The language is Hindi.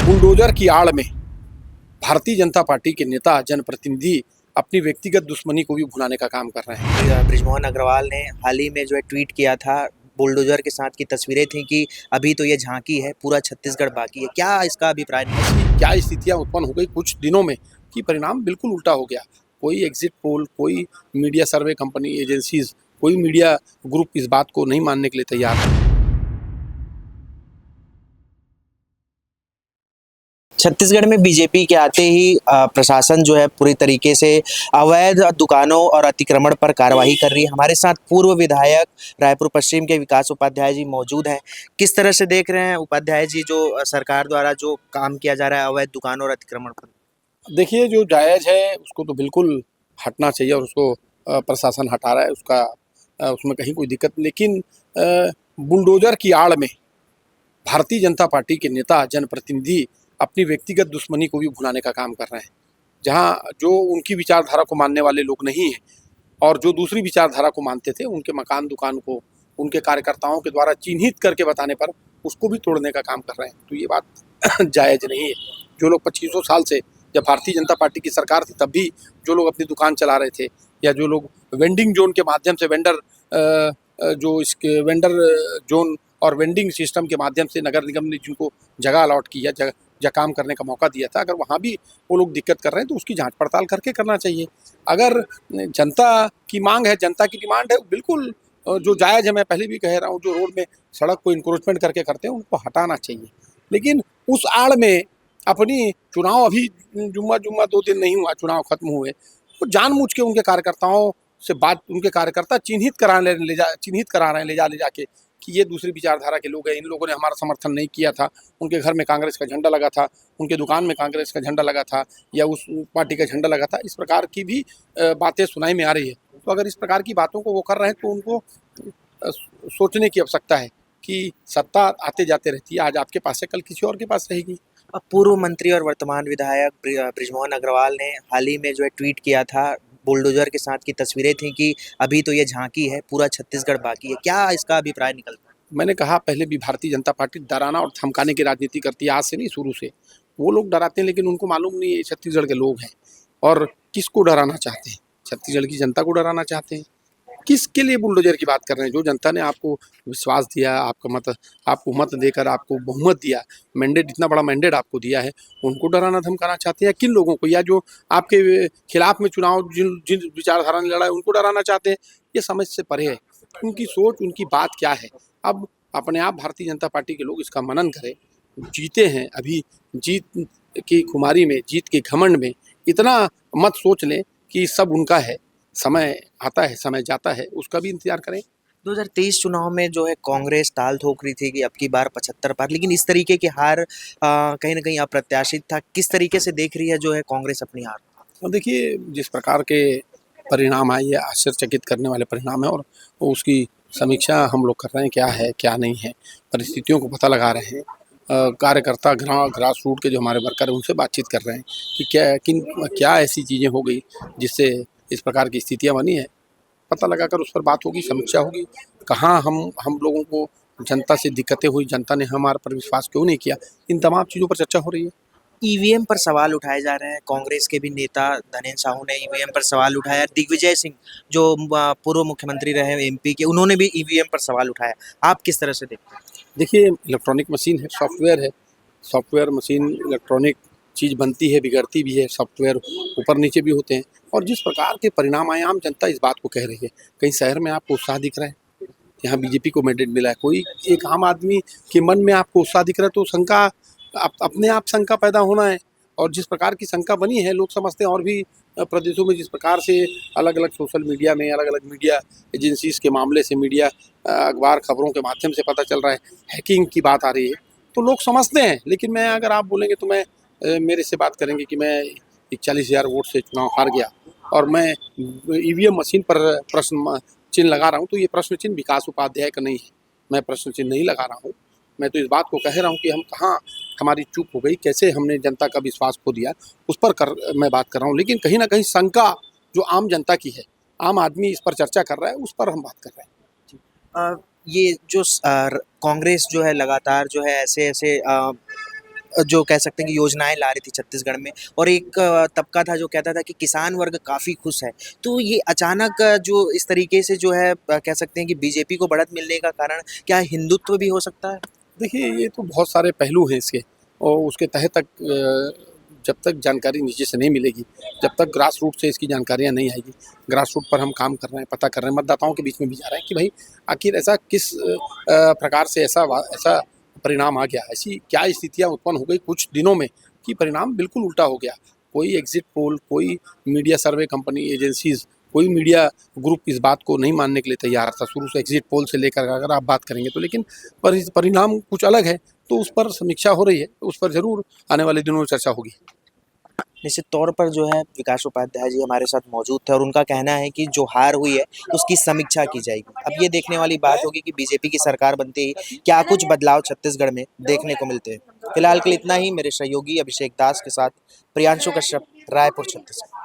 बुलडोजर की आड़ में भारतीय जनता पार्टी के नेता जनप्रतिनिधि अपनी व्यक्तिगत दुश्मनी को भी भुलाने का काम कर रहे हैं। बृजमोहन अग्रवाल ने हाल ही में जो है ट्वीट किया था, बुलडोजर के साथ की तस्वीरें थी कि अभी तो ये झांकी है, पूरा छत्तीसगढ़ बाकी है। क्या इसका अभिप्राय है? क्या स्थितियां उत्पन्न हो गई कुछ दिनों में कि परिणाम बिल्कुल उल्टा हो गया। कोई एग्जिट पोल, कोई मीडिया सर्वे कंपनी एजेंसीज, कोई मीडिया ग्रुप इस बात को नहीं मानने के लिए तैयार है। छत्तीसगढ़ में बीजेपी के आते ही प्रशासन जो है पूरी तरीके से अवैध दुकानों और अतिक्रमण पर कार्रवाई कर रही है। हमारे साथ पूर्व विधायक रायपुर पश्चिम के विकास उपाध्याय जी मौजूद हैं। किस तरह से देख रहे हैं उपाध्याय जी, जो सरकार द्वारा जो काम किया जा रहा है अवैध दुकानों और अतिक्रमण पर? देखिए, जो जायज़ है उसको तो बिल्कुल हटना चाहिए और उसको प्रशासन हटा रहा है, उसका उसमें कहीं कोई दिक्कत नहीं। लेकिन बुलडोजर की आड़ में भारतीय जनता पार्टी के नेता जनप्रतिनिधि अपनी व्यक्तिगत दुश्मनी को भी भुलाने का काम कर रहे हैं। जहाँ जो उनकी विचारधारा को मानने वाले लोग नहीं हैं और जो दूसरी विचारधारा को मानते थे, उनके मकान दुकान को उनके कार्यकर्ताओं के द्वारा चिन्हित करके बताने पर उसको भी तोड़ने का काम कर रहे हैं। तो ये बात जायज़ नहीं है। जो लोग 2500 साल से, जब भारतीय जनता पार्टी की सरकार थी तब भी जो लोग अपनी दुकान चला रहे थे, या जो लोग वेंडिंग जोन के माध्यम से जो इसके वेंडर जोन और वेंडिंग सिस्टम के माध्यम से नगर निगम ने जिनको जगह अलॉट किया, जगह काम करने का मौका दिया था, अगर वहाँ भी वो लोग दिक्कत कर रहे हैं तो उसकी जांच पड़ताल करके करना चाहिए। अगर जनता की मांग है, जनता की डिमांड है, बिल्कुल जो जायज़ है। मैं पहले भी कह रहा हूँ, जो रोड में सड़क को इंक्रोचमेंट करके करते हैं उनको हटाना चाहिए। लेकिन उस आड़ में अपनी चुनाव अभी जुम्मा 2 दिन नहीं हुआ, चुनाव खत्म हुए, तो जानबूझ के उनके कार्यकर्ताओं से बात, उनके कार्यकर्ता चिन्हित करा रहे हैं ले जाके कि ये दूसरी विचारधारा के लोग हैं, इन लोगों ने हमारा समर्थन नहीं किया था, उनके घर में कांग्रेस का झंडा लगा था, उनके दुकान में कांग्रेस का झंडा लगा था, या उस पार्टी का झंडा लगा था। इस प्रकार की भी बातें सुनाई में आ रही है। तो अगर इस प्रकार की बातों को वो कर रहे हैं तो उनको सोचने की आवश्यकता है कि सत्ता आते जाते रहती है, आज आपके पास है, कल किसी और के पास रहेगी। अब पूर्व मंत्री और वर्तमान विधायक बृजमोहन अग्रवाल ने हाल ही में जो है ट्वीट किया था, बुलडोजर के साथ की तस्वीरें थी कि अभी तो ये झांकी है, पूरा छत्तीसगढ़ बाकी है। क्या इसका अभिप्राय निकलता है? मैंने कहा पहले भी, भारतीय जनता पार्टी डराना और धमकाने की राजनीति करती है, आज से नहीं, शुरू से। वो लोग डराते हैं लेकिन उनको मालूम नहीं है छत्तीसगढ़ के लोग हैं और किसको डराना चाहते हैं। छत्तीसगढ़ की जनता को डराना चाहते हैं। किसके लिए बुलडोजर की बात कर रहे हैं? जो जनता ने आपको विश्वास दिया, आपको मत देकर आपको बहुमत दिया, मैंडेट, इतना बड़ा मैंडेट आपको दिया है, उनको डराना धमकाना चाहते हैं? किन लोगों को, या जो आपके खिलाफ में चुनाव जिन जिन विचारधारा ने लड़ा है उनको डराना चाहते हैं? ये समझ से परे है। उनकी सोच, उनकी बात क्या है? अब अपने आप भारतीय जनता पार्टी के लोग इसका मनन करें। जीते हैं अभी, जीत की खुमारी में, जीत के घमंड में इतना मत सोच लें कि सब उनका है। समय आता है, समय जाता है, उसका भी इंतजार करें। 2023 चुनाव में जो है कांग्रेस ताल ठोक रही थी कि अब की बार 75 पार, लेकिन इस तरीके की हार कहीं ना कहीं अप्रत्याशित था। किस तरीके से देख रही है जो है कांग्रेस अपनी हार? और देखिए, जिस प्रकार के परिणाम आए, ये आश्चर्यचकित करने वाले परिणाम है और उसकी समीक्षा हम लोग कर रहे हैं, क्या है क्या नहीं है, परिस्थितियों को पता लगा रहे हैं। कार्यकर्ता, ग्रास रूट के जो हमारे वर्कर हैं उनसे बातचीत कर रहे हैं कि क्या ऐसी चीज़ें हो गई जिससे इस प्रकार की स्थितियाँ बनी है। पता लगाकर उस पर बात होगी, समीक्षा होगी। कहाँ हम लोगों को जनता से दिक्कतें हुई, जनता ने हमारे पर विश्वास क्यों नहीं किया, इन तमाम चीज़ों पर चर्चा हो रही है। ईवीएम पर सवाल उठाए जा रहे हैं। कांग्रेस के भी नेता धनेन्द्र साहू ने ईवीएम पर सवाल उठाया। दिग्विजय सिंह जो पूर्व मुख्यमंत्री रहे एमपी के, उन्होंने भी ईवीएम पर सवाल उठाया। आप किस तरह से देखते हैं? देखिए, इलेक्ट्रॉनिक मशीन है, सॉफ्टवेयर है। सॉफ्टवेयर मशीन इलेक्ट्रॉनिक चीज़ बनती है, बिगड़ती भी है, सॉफ्टवेयर ऊपर नीचे भी होते हैं। और जिस प्रकार के परिणाम आए, आम जनता इस बात को कह रही है। कहीं शहर में आपको उत्साह दिख रहा है, यहाँ बीजेपी को मैंडेट मिला है, कोई एक आम आदमी के मन में आपको उत्साह दिख रहा है, तो शंका, अपने आप शंका पैदा होना है। और जिस प्रकार की शंका बनी है, लोग समझते हैं और भी प्रदेशों में जिस प्रकार से अलग अलग सोशल मीडिया में, अलग अलग मीडिया एजेंसीज के मामले से, मीडिया अखबार खबरों के माध्यम से पता चल रहा है, हैकिंग की बात आ रही है, तो लोग समझते हैं। लेकिन मैं, अगर आप बोलेंगे तो मैं, मेरे से बात करेंगे कि मैं 41,000 वोट से चुनाव हार गया और मैं ईवीएम मशीन पर प्रश्न चिन्ह लगा रहा हूँ, तो ये प्रश्न चिन्ह विकास उपाध्याय का नहीं है। मैं प्रश्न चिन्ह नहीं लगा रहा हूँ। मैं तो इस बात को कह रहा हूँ कि हम कहाँ, हमारी चूक हो गई, कैसे हमने जनता का विश्वास खो दिया, उस पर मैं बात कर रहा हूँ। लेकिन कहीं ना कहीं शंका जो आम जनता की है, आम आदमी इस पर चर्चा कर रहा है, उस पर हम बात कर रहे हैं। ये जो कांग्रेस जो है लगातार जो है ऐसे ऐसे जो कह सकते हैं कि योजनाएं ला रही थी छत्तीसगढ़ में, और एक तबका था जो कहता था कि किसान वर्ग काफ़ी खुश है। तो ये अचानक जो इस तरीके से जो है कह सकते हैं कि बीजेपी को बढ़त मिलने का कारण क्या हिंदुत्व भी हो सकता है? देखिए, ये तो बहुत सारे पहलू हैं इसके, और उसके तहत तक जब तक जानकारी नीचे से नहीं मिलेगी, जब तक ग्रास रूट से इसकी जानकारियाँ नहीं आएगी, ग्रास रूट पर हम काम कर रहे हैं, पता कर रहे हैं, मतदाताओं के बीच में भी जा रहे हैं कि भाई आखिर ऐसा किस प्रकार से ऐसा परिणाम आ गया, ऐसी क्या स्थितियाँ उत्पन्न हो गई कुछ दिनों में कि परिणाम बिल्कुल उल्टा हो गया। कोई एग्ज़िट पोल, कोई मीडिया सर्वे कंपनी, एजेंसीज़, कोई मीडिया ग्रुप इस बात को नहीं मानने के लिए तैयार था। शुरू से एग्ज़िट पोल से लेकर अगर आप बात करेंगे तो, लेकिन परिणाम कुछ अलग है, तो उस पर समीक्षा हो रही है, उस पर ज़रूर आने वाले दिनों में चर्चा होगी। निश्चित तौर पर जो है विकास उपाध्याय जी हमारे साथ मौजूद थे और उनका कहना है कि जो हार हुई है उसकी समीक्षा की जाएगी। अब ये देखने वाली बात होगी कि बीजेपी की सरकार बनते ही क्या कुछ बदलाव छत्तीसगढ़ में देखने को मिलते हैं। फिलहाल के लिए इतना ही। मेरे सहयोगी अभिषेक दास के साथ प्रियांशु कश्यप, रायपुर, छत्तीसगढ़।